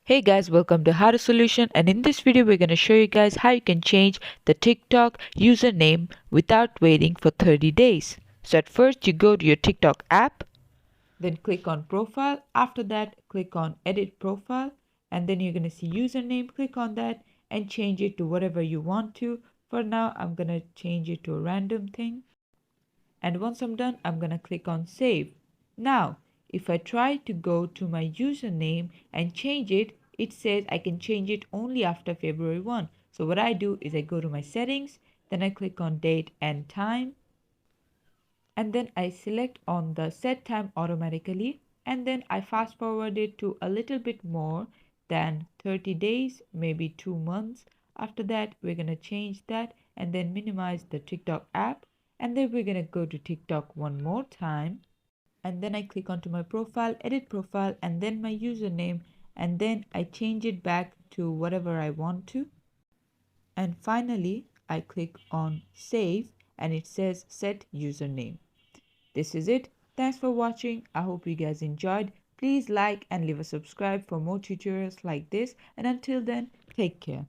Hey guys, welcome to How to Solution, and in this video we're going to show you guys how you can change the TikTok username without waiting for 30 days. So at first you go to your TikTok app, then click on profile. After that click on edit profile, and then you're going to see username. Click on that and change it to whatever you want to. For now I'm going to change it to a random thing, and once I'm done I'm gonna click on save. Now if I try to go to my username and change it, it says I can change it only after February 1. So what I do is I go to my settings, then I click on date and time, and then I select on the set time automatically, and then I fast forward it to a little bit more than 30 days, maybe 2 months. After that we're going to change that and then minimize the TikTok app, and then we're going to go to TikTok one more time, and then I click onto my profile, edit profile, and then my username, and then I change it back to whatever I want to. And finally I click on save, and it says set username. This is it. Thanks for watching. I hope you guys enjoyed. Please like and leave a subscribe for more tutorials like this, and until then, take care.